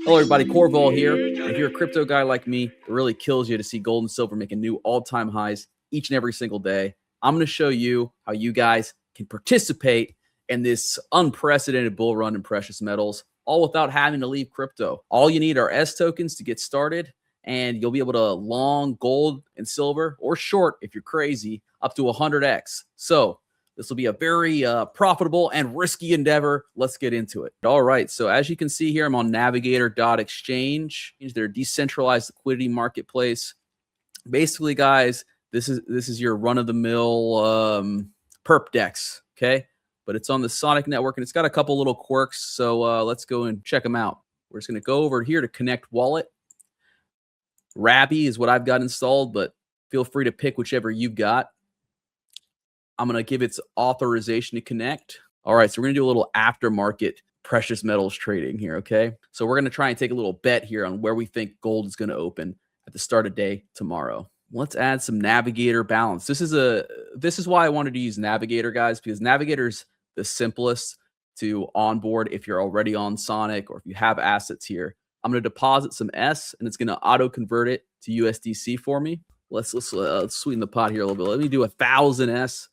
Hello, everybody. Corval here. And if you're a crypto guy like me, it really kills you to see gold and silver making new all-time highs each and every single day. I'm going to show you how you guys can participate in this unprecedented bull run in precious metals, all without having to leave crypto. All you need are S tokens to get started, and you'll be able to long gold and silver, or short if you're crazy, up to 100x. So this will be a very profitable and risky endeavor. Let's get into it. All right. So as you can see here, I'm on Navigator Exchange. Their decentralized liquidity marketplace. Basically, guys, this is your run-of-the-mill perp dex. Okay, but it's on the Sonic network and it's got a couple little quirks. So let's go and check them out. We're just going to go over here to connect wallet. Rabby is what I've got installed, but feel free to pick whichever you've got. I'm going to give its authorization to connect. All right, so we're going to do a little aftermarket precious metals trading here, okay? So we're going to try and take a little bet here on where we think gold is going to open at the start of day tomorrow. Let's add some Navigator balance. This is why I wanted to use Navigator, guys, because Navigator is the simplest to onboard if you're already on Sonic or if you have assets here. I'm going to deposit some S, and it's going to auto-convert it to USDC for me. Let's sweeten the pot here a little bit. Let me do 1,000 S.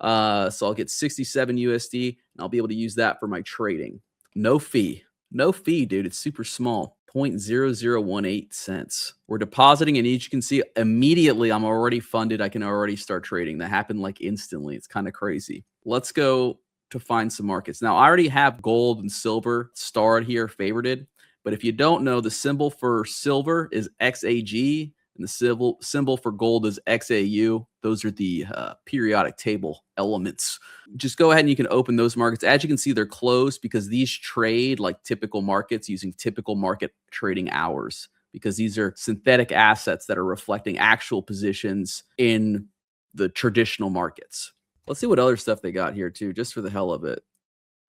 So I'll get 67 USD, and I'll be able to use that for my trading. No fee, dude. It's super small, 0.0018 cents. We're depositing, and as you can see, immediately I'm already funded. I can already start trading. That happened like instantly. It's kind of crazy. Let's go to find some markets. Now, I already have gold and silver starred here, favorited. But if you don't know, the symbol for silver is XAG. And the symbol for gold is XAU. Those are the periodic table elements. Just go ahead and you can open those markets. As you can see, they're closed because these trade like typical markets using typical market trading hours, because these are synthetic assets that are reflecting actual positions in the traditional markets. Let's see what other stuff they got here too, just for the hell of it.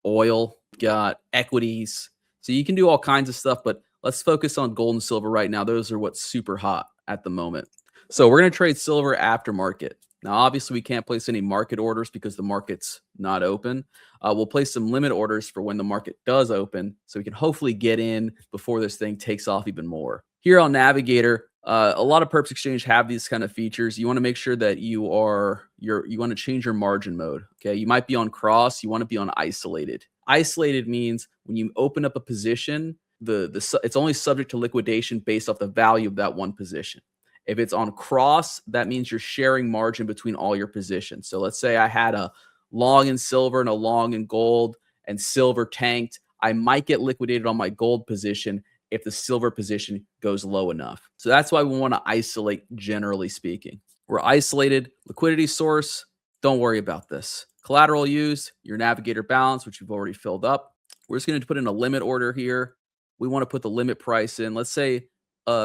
Oil, got equities. So you can do all kinds of stuff, but let's focus on gold and silver right now. Those are what's super hot at the moment. So we're going to trade silver aftermarket. Now, obviously, we can't place any market orders because the market's not open. We'll place some limit orders for when the market does open, so we can hopefully get in before this thing takes off even more. Here on Navigator, a lot of perps exchange have these kind of features. You want to make sure that you want to change your margin mode. Okay, you might be on cross. You want to be on isolated. Isolated means when you open up a position, it's only subject to liquidation based off the value of that one position. If it's on cross, that means you're sharing margin between all your positions. So let's say I had a long in silver and a long in gold, and silver tanked. I might get liquidated on my gold position if the silver position goes low enough. So that's why we want to isolate, generally speaking. We're isolated. Liquidity source, don't worry about this. Collateral used, your Navigator balance, which you've already filled up. We're just going to put in a limit order here. We want to put the limit price in. Let's say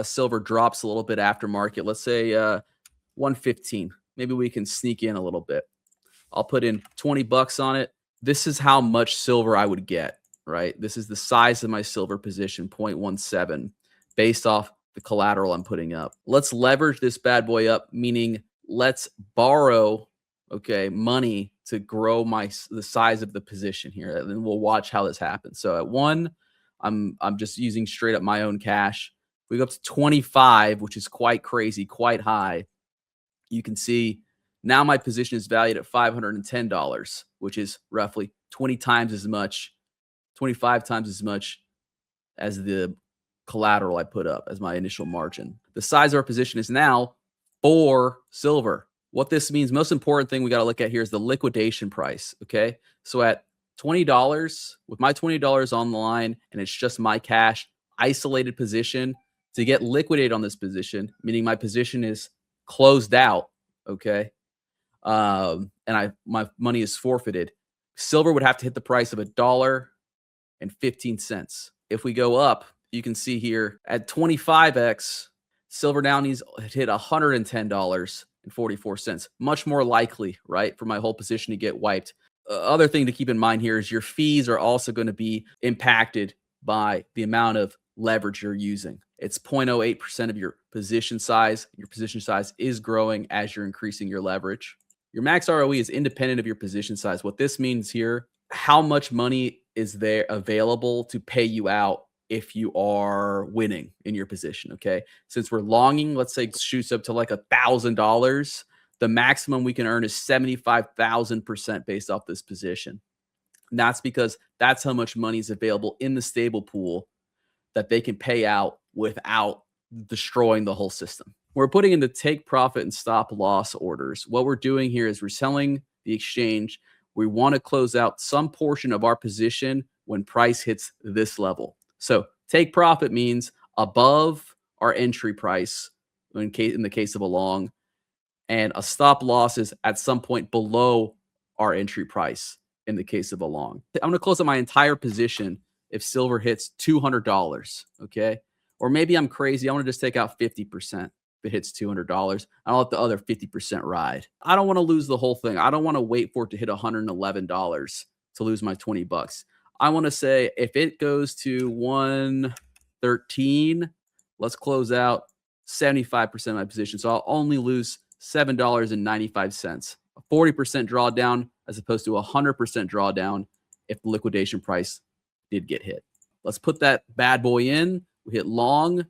silver drops a little bit after market. Let's say 115. Maybe we can sneak in a little bit. I'll put in 20 bucks on it. This is how much silver I would get, right? This is the size of my silver position, 0.17, based off the collateral I'm putting up. Let's leverage this bad boy up, meaning let's borrow, okay, money to grow the size of the position here. And then we'll watch how this happens. So at 1, I'm just using straight up my own cash. We go up to 25, which is quite crazy, quite high. You can see now my position is valued at $510, which is roughly 20 times as much, 25 times as much as the collateral I put up as my initial margin. The size of our position is now 4 silver. What this means, most important thing we got to look at here is the liquidation price, okay? So at $20, with my $20 on the line, and it's just my cash, isolated position, to get liquidated on this position, meaning my position is closed out, okay, and my money is forfeited, silver would have to hit the price of $1.15. If we go up, you can see here at 25x, silver now needs to hit $110.44. Much more likely, right, for my whole position to get wiped. Other thing to keep in mind here is your fees are also going to be impacted by the amount of leverage you're using. It's 0.08% of your position size. Your position size is growing as you're increasing your leverage. Your max ROE is independent of your position size. What this means here, how much money is there available to pay you out if you are winning in your position. Okay. Since we're longing, let's say it shoots up to like $1,000, the maximum we can earn is 75,000% based off this position. And that's because that's how much money is available in the stable pool that they can pay out without destroying the whole system. We're putting in the take profit and stop loss orders. What we're doing here is we're selling the exchange. We want to close out some portion of our position when price hits this level. So take profit means above our entry price in the case of a long, and a stop loss is at some point below our entry price in the case of a long. I'm going to close out my entire position if silver hits $200, okay? Or maybe I'm crazy. I want to just take out 50% if it hits $200. I'll let the other 50% ride. I don't want to lose the whole thing. I don't want to wait for it to hit $111 to lose my 20 bucks. I want to say if it goes to 113, let's close out 75% of my position. So I'll only lose $7.95, a 40% drawdown as opposed to a 100% drawdown if the liquidation price did get hit. Let's put that bad boy in. We hit long,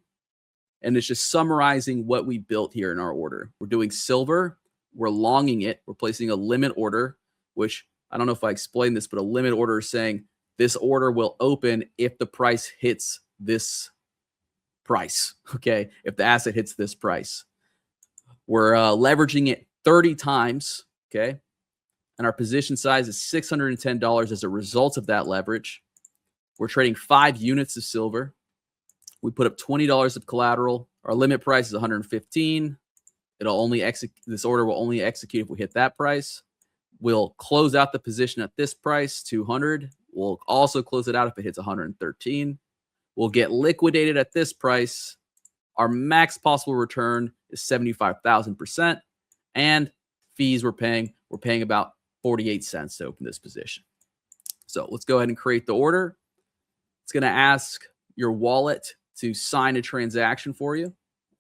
and it's just summarizing what we built here in our order. We're doing silver. We're longing it. We're placing a limit order, which I don't know if I explained this, but a limit order is saying this order will open if the price hits this price, okay? If the asset hits this price. We're leveraging it 30 times, okay? And our position size is $610 as a result of that leverage. We're trading 5 units of silver. We put up $20 of collateral. Our limit price is 115. It'll only execute. This order will only execute if we hit that price. We'll close out the position at this price, 200. We'll also close it out if it hits 113. We'll get liquidated at this price. Our max possible return is 75,000%. And fees we're paying about 48 cents to open this position. So let's go ahead and create the order. It's going to ask your wallet to sign a transaction for you.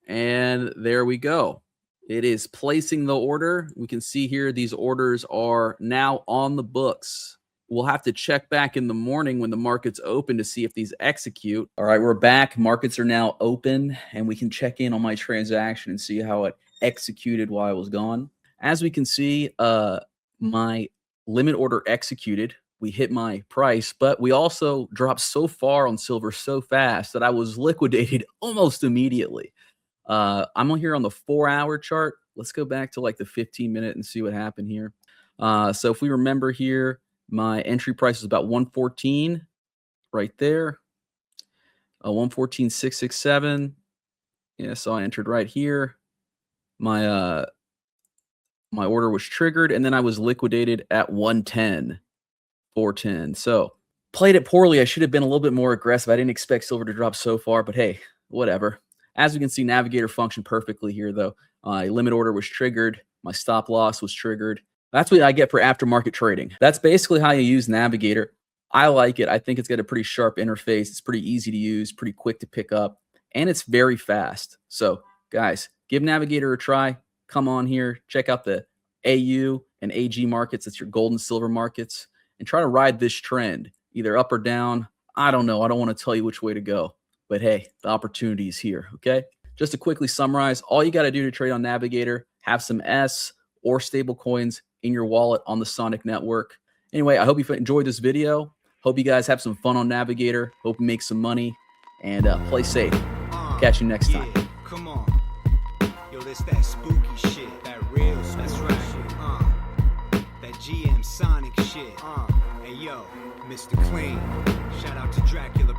And there we go. It is placing the order. We can see here these orders are now on the books. We'll have to check back in the morning when the market's open to see if these execute. All right, we're back. Markets are now open, and we can check in on my transaction and see how it executed while I was gone. As we can see, my limit order executed. We hit my price, but we also dropped so far on silver so fast that I was liquidated almost immediately. I'm on here on the 4-hour chart. Let's go back to like the 15-minute and see what happened here. So if we remember here, my entry price is about 114 right there. 114,667. Yeah, so I entered right here. My my order was triggered, and then I was liquidated at 110, 410. So played it poorly. I should have been a little bit more aggressive. I didn't expect silver to drop so far, but hey, whatever. As we can see, Navigator functioned perfectly here, though. My limit order was triggered. My stop loss was triggered. That's what I get for aftermarket trading. That's basically how you use Navigator. I like it. I think it's got a pretty sharp interface. It's pretty easy to use, pretty quick to pick up, and it's very fast. So, guys, give Navigator a try. Come on here. Check out the AU and AG markets. That's your gold and silver markets. And try to ride this trend, either up or down. I don't know. I don't want to tell you which way to go. But hey, the opportunity is here, okay? Just to quickly summarize, all you got to do to trade on Navigator, have some S or stable coins in your wallet on the Sonic network. Anyway, I hope you enjoyed this video. Hope you guys have some fun on Navigator. Hope you make some money. And play safe. Catch you next time. Come on. Yo, this that spooky shit. That real that's right. That GM Sonic shit. Hey, yo, Mr. Clean. Shout out to Dracula.